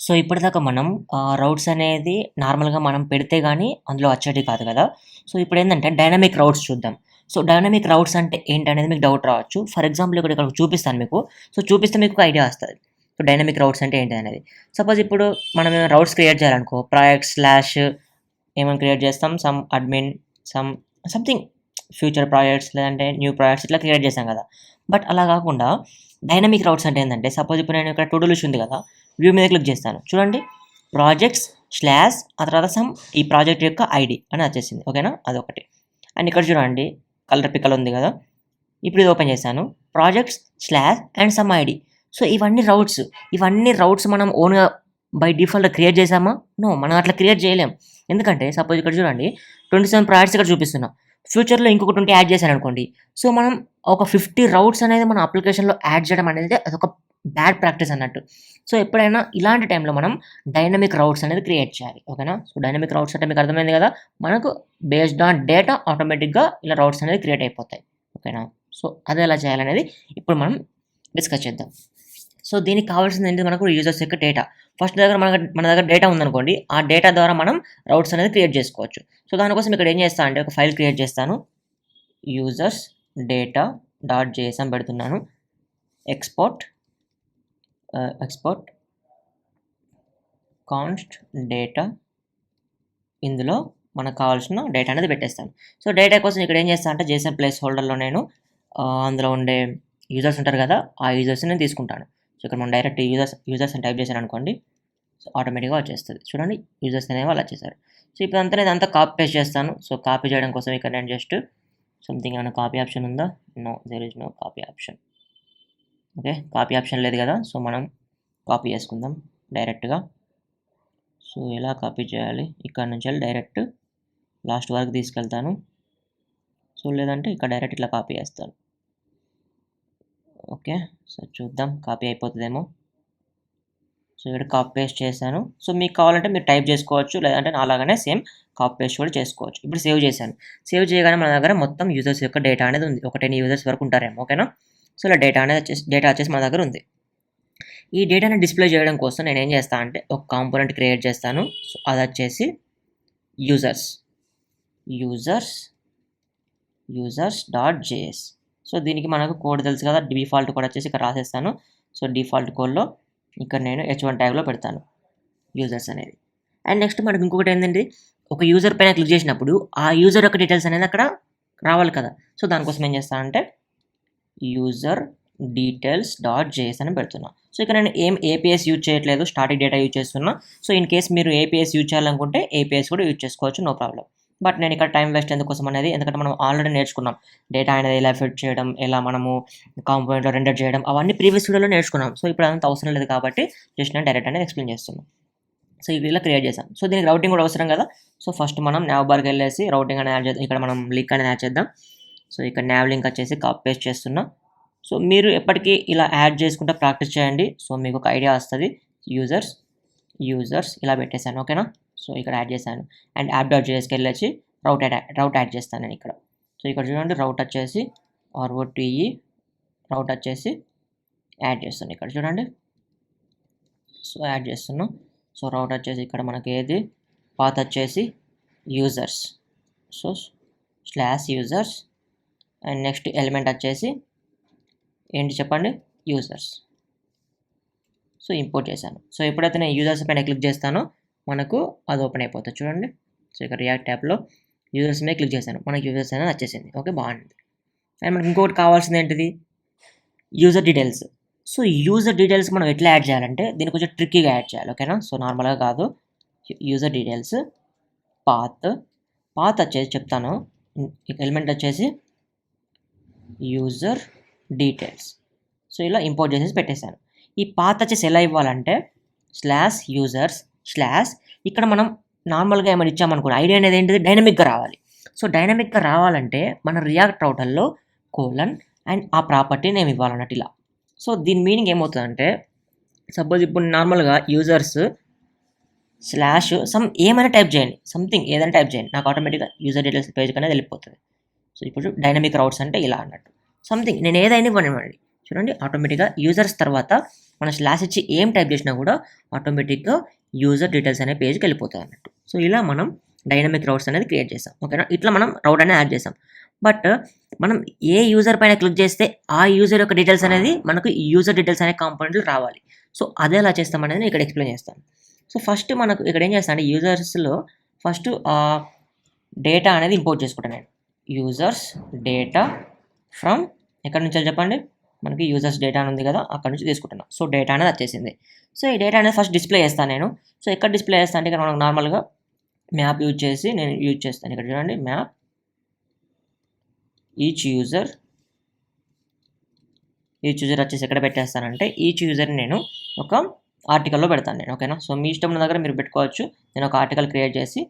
So ఇప్పటిదాకా మనం routes అనేది నార్మల్‌గా మనం పెడితే గాని అందులో వచ్చేటివి కాదు గదా! సో ఇప్పుడేందంటే డైనమిక్ రౌట్స్ చూద్దాం. సో డైనమిక్ రౌట్స్ అంటే ఏంటనేది మీకు డౌట్ రావచ్చు. ఫర్ ఎగ్జాంపుల్ ఇక్కడ చూపిస్తాను మీకు. సో చూపిస్తే మీకు ఒక ఐడియా వస్తది. సో డైనమిక్ రౌట్స్ అంటే ఏంటిదనేది. సపోజ్ ఇప్పుడు మనం ఏమైనా రౌట్స్ క్రియేట్ చేయాలనుకో ప్రాజెక్ట్ స్లాష్ ఏమని క్రియేట్ చేస్తాం admin some something future projects లేదంటే న్యూ ప్రాజెక్ట్స్ ఇట్లా క్రియేట్ చేసాం కదా! బట్ అలా కాకుండా డైనమిక్ రౌట్స్ అంటే ఏందంటే సపోజ్ ఇప్పుడు నేను ఇక్కడ టు డూ లిస్ట్ ఉంది కదా! వ్యూ మీద క్లిక్ చేస్తాను. చూడండి ప్రాజెక్ట్స్ స్లాష్ ఆ తర్వాత ఈ ప్రాజెక్ట్ యొక్క ఐడీ అని వచ్చేసింది. ఓకేనా? అదొకటి. అండ్ ఇక్కడ చూడండి కలర్ పిక్కర్ ఉంది కదా! ఇప్పుడు ఇది ఓపెన్ చేశాను. Projects slash and some ID. So ఇవన్నీ రౌట్స్ మనం ఓన్‌గా బై డిఫాల్ట్‌గా క్రియేట్ చేసామా? నో. మనం అట్లా క్రియేట్ చేయలేం. ఎందుకంటే సపోజ్ ఇక్కడ చూడండి 27 ప్రాజెక్ట్స్ ఇక్కడ చూపిస్తున్నా. ఫ్యూచర్‌లో ఇంకొక 20 యాడ్ చేశాననుకోండి. సో మనం ఒక 50 రౌట్స్ అనేది మన అప్లికేషన్‌లో యాడ్ చేయడం అనేది అదొక బ్యాడ్ ప్రాక్టీస్ అన్నట్టు. సో ఎప్పుడైనా ఇలాంటి టైంలో మనం డైనమిక్ రౌట్స్ అనేది క్రియేట్ చేయాలి. ఓకేనా? సో డైనమిక్ రౌట్స్ అంటే మీకు అర్థమైంది కదా! మనకు బేస్డ్ ఆన్ డేటా ఆటోమేటిక్‌గా ఇలా రౌట్స్ అనేది క్రియేట్ అయిపోతాయి. ఓకేనా? సో అదెలా చేయాలనేది ఇప్పుడు మనం డిస్కస్ చేద్దాం. సో దీనికి కావాల్సింది ఏంటి మనకు యూజర్స్ యొక్క డేటా. ఫస్ట్ మన దగ్గర డేటా ఉందనుకోండి. ఆ డేటా ద్వారా మనం రౌట్స్ అనేది క్రియేట్ చేసుకోవచ్చు. సో దానికోసం ఇక్కడ ఏం చేస్తా అంటే ఒక ఫైల్ క్రియేట్ చేస్తాను. యూజర్స్ డేటా డాట్ జేఎస్ఎం పెడుతున్నాను. ఎక్స్‌పోర్ట్ కాన్స్ట్ డేటా ఇందులో మనకు కావాల్సిన డేటా అనేది పెట్టేస్తాను. సో డేటా కోసం ఇక్కడ ఏం చేస్తా అంటే జేసన్ ప్లేస్ హోల్డర్‌లో నేను అందులో ఉండే యూజర్స్ ఉంటారు కదా! ఆ యూజర్స్‌ని నేను తీసుకుంటాను. సో ఇక్కడ మనం డైరెక్ట్ యూజర్స్ అని టైప్ చేశాననుకోండి. సో ఆటోమేటిక్‌గా వచ్చేస్తది. చూడండి యూజర్స్ అనేవాళ్ళు వచ్చేసారు. సో ఇదంతా కాపీ పేస్ట్ చేస్తాను. సో కాపీ చేయడం కోసం ఇక్కడ నేను జస్ట్ సంథింగ్ ఏమైనా కాపీ ఆప్షన్ ఉందా? No there is no copy option. Okay. Copy option లేదు కదా! సో మనం కాపీ చేసుకుందాం డైరెక్ట్‌గా. సో ఎలా కాపీ చేయాలి? ఇక్కడ నుంచెల్లి డైరెక్ట్ లాస్ట్ వరకు తీసుకెళ్తాను. సో లేదంటే ఇక్కడ డైరెక్ట్ ఇట్లా కాపీ చేస్తాను. ఓకే. సో చూద్దాం కాపీ అయిపోతదేమో. సో ఇక్కడ కాపీ పేస్ట్ చేశాను. సో మీకు కావాలంటే మీరు టైప్ చేసుకోవచ్చు. లేదంటే నాలాగానే సేమ్ కాపీ పేస్ట్ కూడా చేసుకోవచ్చు. ఇప్పుడు సేవ్ చేశాను. సేవ్ చేయగానే మన దగ్గర మొత్తం యూజర్స్ యొక్క డేటా అనేది ఉంది. ఒక 10 యూజర్స్ వరకు ఉంటారేమో. ఓకేనా? సో ఇలా డేటా వచ్చేసి మన దగ్గర ఉంది. ఈ డేటాని డిస్‌ప్లే చేయడం కోసం నేనేం చేస్తా అంటే ఒక కాంపోనెంట్ క్రియేట్ చేస్తాను. సో అదొచ్చేసి యూజర్స్ డాట్ జేఎస్. సో దీనికి మనకు కోడ్ తెలుసు కదా! డిఫాల్ట్ కోడ్ వచ్చేసి ఇక్కడ రాసేస్తాను. సో డిఫాల్ట్ కోడ్‌లో ఇక్కడ నేను h1 ట్యాగ్‌లో పెడతాను యూజర్స్ అనేది. అండ్ నెక్స్ట్ మనకు ఇంకొకటి ఏంటంటే ఒక యూజర్ పైన క్లిక్ చేసినప్పుడు ఆ యూజర్ యొక్క డీటెయిల్స్ అనేది అక్కడ రావాలి కదా! సో దానికోసం ఏం చేస్తానంటే యూజర్ డీటెయిల్స్ డాట్ జేఎస్ అని పెడుతున్నా. సో ఇక్కడ నేను ఏపీఎస్ యూజ్ చేయట్లేదు. స్టాటిక్ డేటా యూజ్ చేస్తున్నా. సో ఇన్ కేస్ మీరు ఏపీఎస్ యూజ్ చేయాలనుకుంటే ఏపీఎస్ కూడా యూజ్ చేసుకోవచ్చు. No problem. బట్ నేను ఇక్కడ టైం వేస్ట్ ఎందుకోసం అనేది ఎందుకంటే మనం ఆల్రెడీ నేర్చుకున్నాం. డేటా అనేది ఎలా ఫిట్ చేయడం, ఎలా మనము కాంపోనెంట్‌లో రెండర్ చేయడం అవన్నీ ప్రీవియస్ వీడియోలో నేర్చుకున్నాం. సో ఇప్పుడు అదంతా అవసరం లేదు కాబట్టి జస్ట్ నేను డైరెక్ట్ అనేది ఎక్స్‌ప్లెయిన్ చేస్తున్నా. సో ఇలా క్రియేట్ చేసాం. సో దీనికి రౌటింగ్ కూడా అవసరం కదా! సో ఫస్ట్ మనం nav బార్‌కి వెళ్ళేసి రౌటింగ్ అనేది యాడ్ చేద్దాం. ఇక్కడ మనం లింక్ అనేది యాడ్ చేద్దాం. సో ఇక్కడ nav లింక్ వచ్చేసి కాపీ పేస్ట్ చేస్తున్నా. సో మీరు ఎప్పటికీ ఇలా యాడ్ చేసుకుంటా ప్రాక్టీస్ చేయండి. సో మీకు ఒక ఐడియా వస్తది. యూజర్స్ ఇలా పెట్టేసాను. ఓకేనా? సో ఇక్కడ యాడ్ చేశాను. అండ్ app.jsకి వెళ్ళొచ్చి రౌట్ యాడ్ చేస్తాను నేను ఇక్కడ. సో ఇక్కడ చూడండి రౌట్ వచ్చేసి ROTE రౌట్ వచ్చేసి యాడ్ చేస్తాను ఇక్కడ చూడండి. సో యాడ్ చేస్తున్నాం. సో రౌట్ వచ్చేసి ఇక్కడ మనకి ఏది పాత్ వచ్చేసి users. So /users and next element వచ్చేసి ఏంటి చెప్పండి? యూజర్స్. సో ఇంపోర్ట్ చేశాను. సో ఎప్పుడైతే నేను యూజర్స్ పైన క్లిక్ చేస్తానో మనకు అది ఓపెన్ అయిపోతుంది చూడండి. సో ఇక్కడ రియాక్ట్ యాప్‌లో యూజర్స్ మీద క్లిక్ చేశాను. మనకి యూజర్స్ అనేది వచ్చేసింది. ఓకే బాగుంది. అండ్ మనకి ఇంకొకటి కావాల్సింది ఏంటిది? User details. So user details మనం ఎట్లా యాడ్ చేయాలంటే దీన్ని కొంచెం ట్రిక్కీగా యాడ్ చేయాలి. ఓకేనా? సో నార్మల్‌గా కాదు. యూజర్ డీటెయిల్స్ పాత్ వచ్చేసి చెప్తాను. ఎలిమెంట్ వచ్చేసి యూజర్ డీటెయిల్స్. సో ఇలా ఇంపోర్ట్ చేసేసి పెట్టేశాను. ఈ పాత్ వచ్చేసి ఎలా ఇవ్వాలంటే /users/ ఇక్కడ మనం నార్మల్‌గా ఏమైనా ఇచ్చామనుకోండి ఐడి అనేది ఏంటిది డైనమిక్‌గా రావాలి. సో డైనమిక్‌గా రావాలంటే మన రియాక్ట్ రౌటర్‌లో కోలన్ అండ్ ఆ ప్రాపర్టీ నేమ్ ఇవ్వాలన్నట్టు ఇలా. సో దీని మీనింగ్ ఏమవుతుందంటే సపోజ్ ఇప్పుడు నార్మల్‌గా యూజర్స్ ఏమైనా టైప్ చేయండి. సంథింగ్ ఏదైనా టైప్ చేయండి. నాకు ఆటోమేటిక్‌గా యూజర్ డీటెయిల్స్ పేజ్‌కి అనేది వెళ్ళిపోతది. సో ఇప్పుడు డైనమిక్ రౌట్స్ అంటే ఇలా అన్నట్టు. సంథింగ్ నేను ఏదైనా ఇవ్వనివ్వండి. చూడండి ఆటోమేటిక్‌గా యూజర్స్ తర్వాత మనం స్లాష్ ఇచ్చి ఏం టైప్ చేసినా కూడా ఆటోమేటిక్గా యూజర్ డీటెయిల్స్ అనే పేజ్కి వెళ్ళిపోతుంది అన్నట్టు. సో ఇలా మనం డైనమిక్ రౌట్స్ అనేది క్రియేట్ చేస్తాం. ఓకేనా, ఇట్లా మనం రౌట్ అనేది యాడ్ చేస్తాం. బట్ మనం ఏ యూజర్ పైన క్లిక్ చేస్తే ఆ యూజర్ యొక్క డీటెయిల్స్ అనేది మనకు యూజర్ డీటెయిల్స్ అనే కాంపోనెంట్లు రావాలి. సో అదే ఎలా చేస్తామనేది ఇక్కడ ఎక్స్ప్లెయిన్ చేస్తాను. సో ఫస్ట్ మనకు ఇక్కడ ఏం చేస్తాను అంటే యూజర్స్లో ఫస్ట్ డేటా అనేది ఇంపోర్ట్ చేసుకుంటాను నేను. యూజర్స్ డేటా ఫ్రమ్ ఎక్కడి నుంచి చెప్పండి, మనకి యూజర్స్ డేటా ఉంది కదా, అక్కడ నుంచి తీసుకుంటున్నాం. సో డేటా అనేది వచ్చేసింది. సో ఈ డేటా అనేది ఫస్ట్ డిస్ప్లే చేస్తాను నేను. సో ఎక్కడ డిస్ప్లే చేస్తాను అంటే ఇక్కడ మనకు నార్మల్గా మ్యాప్ యూజ్ చేసి నేను యూజ్ చేస్తాను. ఇక్కడ చూడండి, మ్యాప్ ఈచ్ యూజర్ వచ్చేసి ఎక్కడ పెట్టేస్తానంటే ఈచ్ యూజర్ని నేను ఒక ఆర్టికల్లో పెడతాను నేను. ఓకేనా, సో మీ ఇష్టం ఉన్న దగ్గర మీరు పెట్టుకోవచ్చు. నేను ఒక ఆర్టికల్ క్రియేట్ చేసి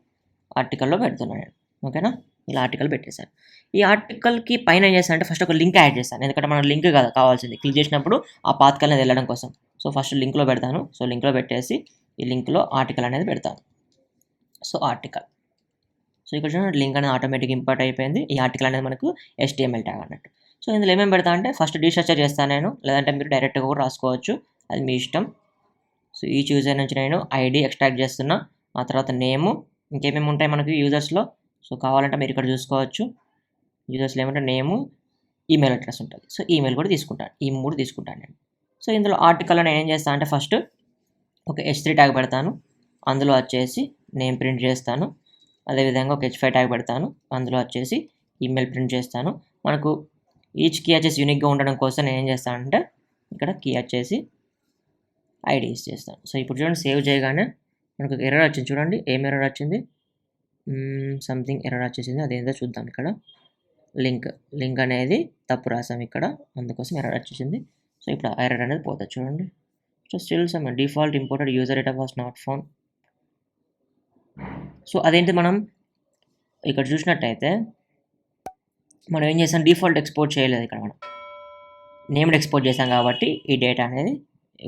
ఆర్టికల్లో పెడుతున్నాను నేను. ఓకేనా, ఇలా ఆర్టికల్ పెట్టేశాను. ఈ ఆర్టికల్కి పైన ఏం చేస్తాను అంటే ఫస్ట్ ఒక లింక్ యాడ్ చేస్తాను. ఎందుకంటే మన లింక్ కాదు కావాల్సింది, క్లిక్ చేసినప్పుడు ఆ పాత్ అనేది వెళ్ళడం కోసం. సో ఫస్ట్ లింక్లో పెడతాను. సో లింక్లో పెట్టేసి ఈ లింక్లో ఆర్టికల్ అనేది పెడతాను. సో ఆర్టికల్, సో ఇక్కడ చూడండి లింక్ అనేది ఆటోమేటిక్ ఇంపోర్ట్ అయిపోయింది. ఈ ఆర్టికల్ అనేది మనకు HTML ట్యాగ్ అన్నట్టు. సో ఇందులో ఏమేమి పెడతా అంటే ఫస్ట్ డీస్ట్రక్చర్ చేస్తాను నేను, లేదంటే మీరు డైరెక్ట్గా కూడా రాసుకోవచ్చు, అది మీ ఇష్టం. సో ఈ యూజర్ నుంచి నేను ఐడి ఎక్స్ట్రాక్ట్ చేస్తున్నా, ఆ తర్వాత నేము, ఇంకేమేమి ఉంటాయి మనకి యూజర్స్లో. సో కావాలంటే మీరు ఇక్కడ చూసుకోవచ్చు. యూజర్స్లో ఏమంటే నేము, ఈమెయిల్ అడ్రస్ ఉంటుంది. సో ఈమెయిల్ కూడా తీసుకుంటాను, ఈ 3 తీసుకుంటాను నేను. సో ఇందులో ఆర్టికల్లో నేను ఏం చేస్తాను అంటే ఫస్ట్ ఒక H3 ట్యాగ్ పెడతాను, అందులో వచ్చేసి నేమ్ ప్రింట్ చేస్తాను. అదేవిధంగా ఒక H5 ట్యాగ్ పెడతాను, అందులో వచ్చేసి ఈమెయిల్ ప్రింట్ చేస్తాను. మనకు ఈచ్ కీ వచ్చేసి యూనిక్గా ఉండడం కోసం నేను ఏం చేస్తానంటే ఇక్కడ కీ వచ్చేసి ఐడి యూస్ చేస్తాను. సో ఇప్పుడు చూడండి, సేవ్ చేయగానే మనకు ఎర్రర్ వచ్చింది. చూడండి ఏం ఎర్రర్ వచ్చింది, సంథింగ్ ఎర్రర్ వచ్చేసింది. అదేందో చూద్దాం. ఇక్కడ లింక్ అనేది తప్పు రాసాం ఇక్కడ, అందుకోసం ఎర్రర్ వచ్చేసింది. సో ఇప్పుడు ఆ ఎర్రర్ అనేది పోతుంది చూడండి. So still some default imported user data was not found. So అదేంటి, మనం ఇక్కడ చూసినట్టయితే మనం ఏం చేసాం, డిఫాల్ట్ ఎక్స్పోర్ట్ చేయలేదు. ఇక్కడ మనం నేమ్డ్ ఎక్స్పోర్ట్ చేసాం కాబట్టి ఈ డేటా అనేది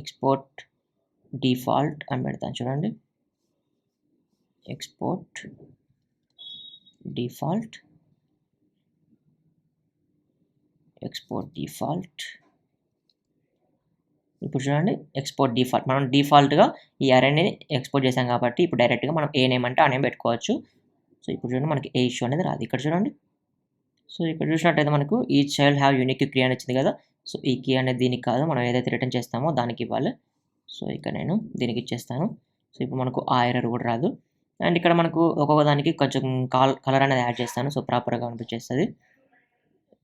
ఎక్స్పోర్ట్ డిఫాల్ట్ అని పెడతాను. చూడండి, ఎక్స్పోర్ట్ డిఫాల్ట్ ఇప్పుడు చూడండి, ఎక్స్పోర్ట్ డిఫాల్ట్ మనం డిఫాల్ట్గా ఈ అరేని ఎక్స్పోర్ట్ చేసాం కాబట్టి ఇప్పుడు డైరెక్ట్గా మనం ఏ నేమ్ అంటే ఆ నేమ్ పెట్టుకోవచ్చు. సో ఇప్పుడు చూడండి మనకి ఏ ఇష్యూ అనేది రాదు. ఇక్కడ చూడండి, సో ఇక్కడ చూసినట్టయితే మనకు ఈ చైల్డ్ హ్యావ్ యూనిక్ కీ అని వచ్చింది కదా. సో ఈ కీ అనేది దీనికి కాదు, మనం ఏదైతే రిటర్న్ చేస్తామో దానికి ఇవ్వాలి. సో ఇక్కడ నేను దీనికి ఇచ్చేస్తాను. సో ఇప్పుడు మనకు ఆ ఎర్రర్ కూడా రాదు. అండ్ ఇక్కడ మనకు ఒక్కొక్క దానికి కొంచెం కలర్ అనేది యాడ్ చేస్తాను, సో ప్రాపర్గా కనిపించేస్తుంది.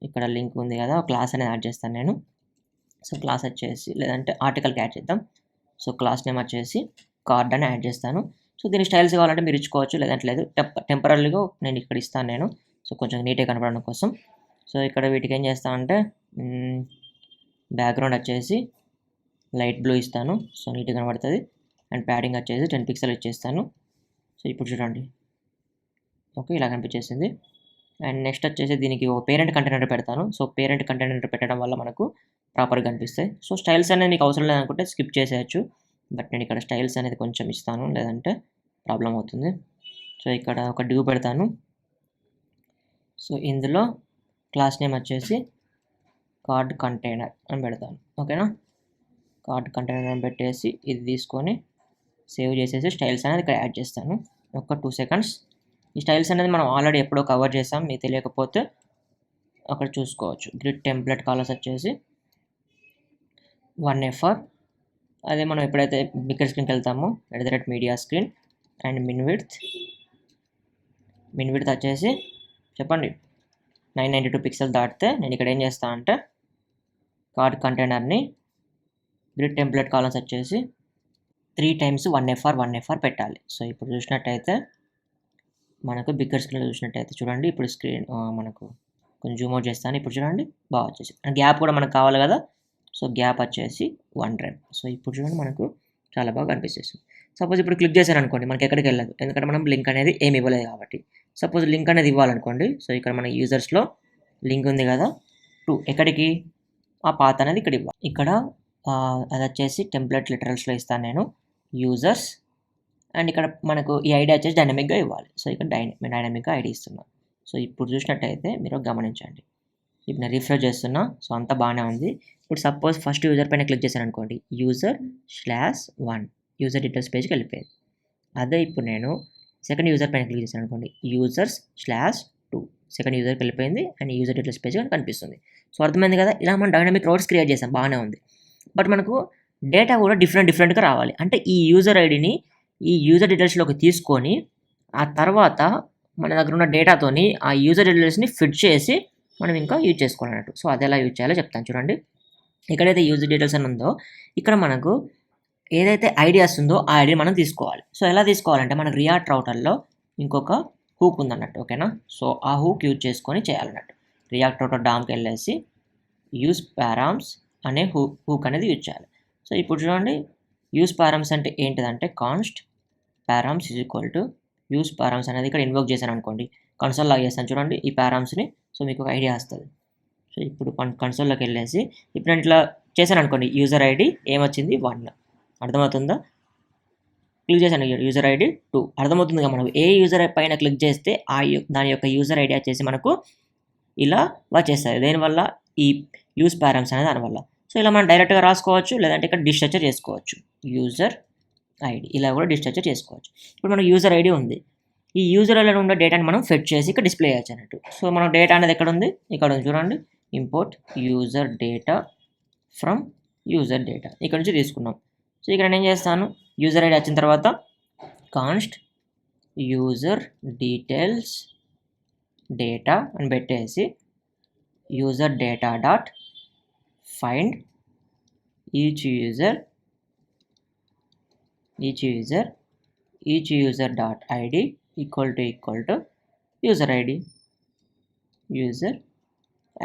ఇక్కడ లింక్ ఉంది కదా, క్లాస్ అనేది యాడ్ చేస్తాను నేను. సో క్లాస్ వచ్చేసి లేదంటే ఆర్టికల్కి యాడ్ చేద్దాం. సో క్లాస్ నేమ్ వచ్చేసి కార్డ్ అని యాడ్ చేస్తాను. సో దీని స్టైల్స్ కావాలంటే మీరు ఇచ్చుకోవచ్చు, లేదంటే లేదు. టెంపరీగా నేను ఇక్కడ ఇస్తాను నేను, సో కొంచెం నీట్గా కనపడడం కోసం. సో ఇక్కడ వీటికి ఏం చేస్తానంటే బ్యాక్గ్రౌండ్ వచ్చేసి లైట్ బ్లూ ఇస్తాను, సో నీట్గా కనబడుతుంది. అండ్ ప్యాడింగ్ వచ్చేసి 10 పిక్సెల్ ఇచ్చేస్తాను. సో ఇప్పుడు చూడండి, ఓకే ఇలా కనిపించేసింది. అండ్ నెక్స్ట్ వచ్చేసి దీనికి ఒక పేరెంట్ కంటైనర్ పెడతాను. సో పేరెంట్ కంటైనర్ పెట్టడం వల్ల మనకు ప్రాపర్గా కనిపిస్తాయి. సో స్టైల్స్ అనేది మీకు అవసరం లేదనుకుంటే స్కిప్ చేసేయచ్చు, బట్ నేను ఇక్కడ స్టైల్స్ అనేది కొంచెం ఇస్తాను, లేదంటే ప్రాబ్లం అవుతుంది. సో ఇక్కడ ఒక డ్యూ పెడతాను. సో ఇందులో క్లాస్ నేమ్ వచ్చేసి కార్డ్ కంటైనర్ అని పెడతాను. ఓకేనా, కార్డ్ కంటైనర్ అని పెట్టేసి ఇది తీసుకొని సేవ్ చేసేసి స్టైల్స్ అనేది ఇక్కడ యాడ్ చేస్తాను. ఒక 2 సెకండ్స్. ఈ స్టైల్స్ అనేది మనం ఆల్రెడీ ఎప్పుడో కవర్ చేసాం, మీకు తెలియకపోతే అక్కడ చూసుకోవచ్చు. గ్రిడ్ టెంప్లెట్ కాలర్స్ వచ్చేసి 1FR. అదే మనం ఎప్పుడైతే బిగ్గర్ స్క్రీన్కి వెళ్తామో media screen and min width వచ్చేసి చెప్పండి 992 పిక్సెల్ దాటితే నేను ఇక్కడ ఏం చేస్తాను అంటే కార్డ్ కంటైనర్ని గ్రిడ్ టెంప్లెట్ కాలమ్స్ వచ్చేసి 3 times 1FR పెట్టాలి. సో ఇప్పుడు చూసినట్టయితే మనకు బిగ్గర్ స్క్రీన్లో చూసినట్టయితే చూడండి, ఇప్పుడు స్క్రీన్ మనకు కొంచెం జూమ్ అవుట్ చేస్తాను. ఇప్పుడు చూడండి బాగా వచ్చేసి, గ్యాప్ కూడా మనకు కావాలి కదా. సో గ్యాప్ వచ్చేసి 1 rem. సో ఇప్పుడు చూడండి మనకు చాలా బాగా కనిపిస్తుంది. సపోజ్ ఇప్పుడు క్లిక్ చేశాను అనుకోండి, మనకి ఎక్కడికి వెళ్ళదు, ఎందుకంటే మనం లింక్ అనేది ఏమి ఇవ్వలేదు కాబట్టి. సపోజ్ లింక్ అనేది ఇవ్వాలనుకోండి, సో ఇక్కడ మన యూజర్స్లో లింక్ ఉంది కదా, ఎక్కడికి ఆ పాత్ అనేది ఇక్కడ ఇవ్వాలి. ఇక్కడ అది వచ్చేసి టెంప్లెట్ లిటరల్స్లో ఇస్తాను నేను యూజర్స్. అండ్ ఇక్కడ మనకు ఈ ఐడి వచ్చేసి డైనమిక్గా ఇవ్వాలి. సో ఇక్కడ డైనమిక్గా ఐడి ఇస్తున్నాను. సో ఇప్పుడు చూసినట్టయితే మీరు గమనించండి, ఇప్పుడు నేను రిఫ్రెష్ చేస్తున్నా. సో అంతా బాగానే ఉంది. ఇప్పుడు సపోజ్ ఫస్ట్ యూజర్ పైన క్లిక్ చేశాను అనుకోండి, user/1 యూజర్ డీటెయిల్స్ పేజ్కి వెళ్ళిపోయింది. అదే ఇప్పుడు నేను సెకండ్ యూజర్ పైన క్లిక్ చేశాను అనుకోండి, users/2 సెకండ్ యూజర్కి వెళ్ళిపోయింది అండ్ యూజర్ డీటెయిల్స్ పేజ్ కనిపిస్తుంది. సో అర్థమైంది కదా, ఇలా మనం డైనమిక్ రౌట్స్ క్రియేట్ చేసాం, బాగానే ఉంది. బట్ మనకు డేటా కూడా డిఫరెంట్గా రావాలి. అంటే ఈ యూజర్ ఐడిని ఈ యూజర్ డీటెయిల్స్లోకి తీసుకొని ఆ తర్వాత మన దగ్గర ఉన్న డేటాతోని ఆ యూజర్ డీటెయిల్స్ని ఫిట్ చేసి మనం ఇంకా యూజ్ చేసుకోవాలన్నట్టు. సో అది ఎలా యూజ్ చేయాలో చెప్తాను చూడండి. ఎక్కడైతే యూజర్ డీటెయిల్స్ అని ఉందో ఇక్కడ మనకు ఏదైతే ఐడియాస్ ఉందో ఆ ఐడియా మనం తీసుకోవాలి. సో ఎలా తీసుకోవాలంటే మనకు రియాక్ట్ రౌటర్లో ఇంకొక హూక్ ఉందన్నట్టు, ఓకేనా. సో ఆ హూక్ యూజ్ చేసుకొని చేయాలన్నట్టు. రియాక్ట్ రౌటర్ డామ్కి వెళ్ళేసి యూజ్ పారామ్స్ అనే హూక్ అనేది యూజ్ చేయాలి. సో ఇప్పుడు చూడండి, యూజ్ పారామ్స్ అంటే ఏంటిదంటే const params is equal to use params అనేది ఇక్కడ ఇన్వోక్ చేశాను అనుకోండి, కన్సోల్ లాగా చేస్తాను చూడండి ఈ పారామ్స్ని. సో మీకు ఒక ఐడియా వస్తుంది. సో ఇప్పుడు కన్సోల్లోకి వెళ్ళేసి ఇప్పుడు నేను ఇట్లా చేశాను అనుకోండి, యూజర్ ఐడి ఏమొచ్చింది 1, అర్థమవుతుందా. క్లిక్ చేశాను యూజర్ ఐడి 2, అర్థమవుతుందిగా. మనకు ఏ యూజర్ పైన క్లిక్ చేస్తే దాని యొక్క యూజర్ ఐడి వచ్చేసి మనకు ఇలా వచ్చేస్తుంది. దేనివల్ల ఈ యూజ్ పారామ్స్ అనేది దానివల్ల. సో ఇలా మనం డైరెక్ట్గా రాసుకోవచ్చు, లేదంటే ఇక్కడ డిస్ట్రక్చర్ చేసుకోవచ్చు. యూజర్ ఐడి ఇలా కూడా డిస్ట్రక్చర్ చేసుకోవచ్చు. ఇప్పుడు మనకు యూజర్ ఐడి ఉంది, ఈ యూజర్ ఐడిలో ఉన్న డేటాని మనం ఫెట్ చేసి ఇక్కడ డిస్ప్లే చేయొచ్చు అన్నట్టు. సో మన డేటా అనేది ఎక్కడ ఉంది, ఇక్కడ ఉంది చూడండి, import user data from user data ఇక్కడ నుంచి తీసుకున్నాం. సో ఇక్కడ నేను ఏం చేస్తాను, యూజర్ ఐడి వచ్చిన తర్వాత కాన్స్ట్ యూజర్ డీటెయిల్స్ డేటా అని పెట్టేసి user data dot find each user dot ID equal to user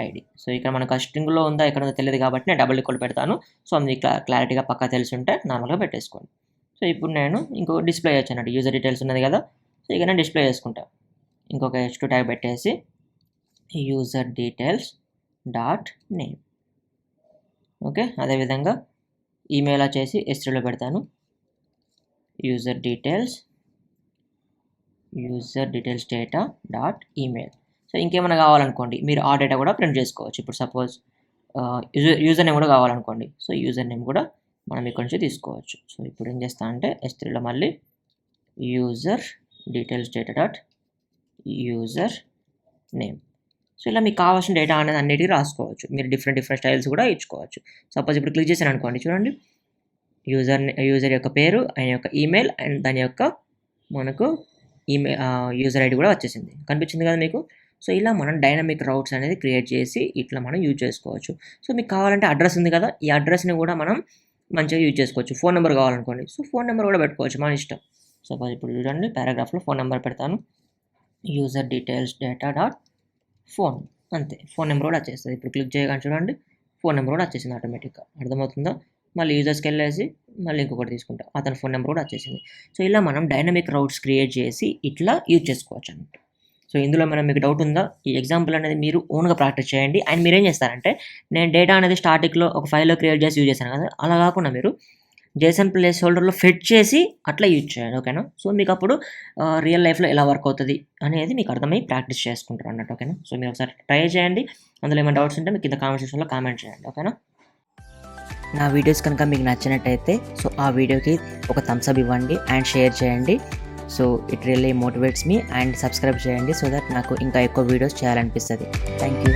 ID. So ఇక్కడ మనకు స్ట్రింగ్లో ఉందా ఇక్కడ ఉందో తెలియదు కాబట్టి నేను డబుల్ ఈక్వల్ పెడతాను. సో అది క్లారిటీగా పక్కా తెలిసి ఉంటే నార్మల్గా పెట్టేసుకోండి. సో ఇప్పుడు నేను ఇంకో డిస్ప్లే చేయొచ్చు అన్నట్టు, యూజర్ డీటెయిల్స్ ఉన్నది కదా. సో ఇక నేను డిస్ప్లే చేసుకుంటాను, ఇంకొక h2 ట్యాగ్ పెట్టేసి user details dot name. Okay, అదేవిధంగా ఈమెయిల్ వచ్చేసి S3లో పెడతాను, user details data dot email. So ఇంకేమైనా కావాలనుకోండి మీరు ఆ డేటా కూడా ప్రింట్ చేసుకోవచ్చు. ఇప్పుడు సపోజ్ యూజర్ నేమ్ కూడా కావాలనుకోండి, సో యూజర్ నేమ్ కూడా మనం ఇక్కడ నుంచి తీసుకోవచ్చు. సో ఇప్పుడు ఏం చేస్తా అంటే S3లో మళ్ళీ user details data dot user name. So ఇలా మీకు కావాల్సిన డేటా అనేది అన్నిటికీ రాసుకోవచ్చు. మీరు డిఫరెంట్ స్టైల్స్ కూడా ఇచ్చుకోవచ్చు. సపోజ్ ఇప్పుడు క్లిక్ చేశాను అనుకోండి, చూడండి యూజర్ యొక్క పేరు, ఆయన యొక్క ఈమెయిల్ అండ్ దాని యొక్క మనకు యూజర్ ఐడి కూడా వచ్చేసింది, కనిపించింది కదా మీకు. సో ఇలా మనం డైనమిక్ రౌట్స్ అనేది క్రియేట్ చేసి ఇట్లా మనం యూజ్ చేసుకోవచ్చు. సో మీకు కావాలంటే అడ్రస్ ఉంది కదా, ఈ అడ్రస్ని కూడా మనం మంచిగా యూజ్ చేసుకోవచ్చు. ఫోన్ నెంబర్ కావాలనుకోండి, సో ఫోన్ నెంబర్ కూడా పెట్టుకోవచ్చు, మన ఇష్టం. సపోజ్ ఇప్పుడు చూడండి పారాగ్రాఫ్లో ఫోన్ నెంబర్ పెడతాను, user details data dot phone, అంతే, ఫోన్ నెంబర్ కూడా వచ్చేస్తుంది. ఇప్పుడు క్లిక్ చేయగానే చూడండి ఫోన్ నెంబర్ కూడా వచ్చేసింది ఆటోమేటిక్గా, అర్థమవుతుందా. మళ్ళీ యూజర్స్కి వెళ్ళేసి మళ్ళీ ఇంకొకటి తీసుకుంటాం, అతని ఫోన్ నెంబర్ కూడా వచ్చేసింది. సో ఇలా మనం డైనమిక్ రౌట్స్ క్రియేట్ చేసి ఇట్లా యూజ్ చేసుకోవచ్చు అన్నట్టు. సో ఇందులో మీకు డౌట్ ఉందా, ఈ ఎగ్జాంపుల్ అనేది మీరు ఓన్గా ప్రాక్టీస్ చేయండి. అండ్ మీరు ఏం చేస్తారంటే, నేను డేటా అనేది స్టార్టింగ్లో ఒక ఫైల్లో క్రియేట్ చేసి యూజ్ చేశాను కదా, అలా కాకుండా మీరు JSON ప్లేస్ హోల్డర్లో ఫిట్ చేసి అట్లా యూజ్ చేయండి, ఓకేనా. సో మీకు అప్పుడు రియల్ లైఫ్లో ఎలా వర్క్ అవుతుంది అనేది మీకు అర్థమై ప్రాక్టీస్ చేసుకుంటారు అన్నట్టు, ఓకేనా. సో మీరు ఒకసారి ట్రై చేయండి, అందులో ఏమైనా డౌట్స్ ఉంటే మీకు కింద కామెంట్ సెక్షన్లో కామెంట్ చేయండి, ఓకేనా. నా వీడియోస్ కనుక మీకు నచ్చినట్టయితే సో ఆ వీడియోకి ఒక థమ్స్ అప్ ఇవ్వండి అండ్ షేర్ చేయండి. So it really motivates me. And subscribe చేయండి సో దట్ నాకు ఇంకా ఎక్కువ వీడియోస్ చేయాలనిపిస్తుంది. Thank you.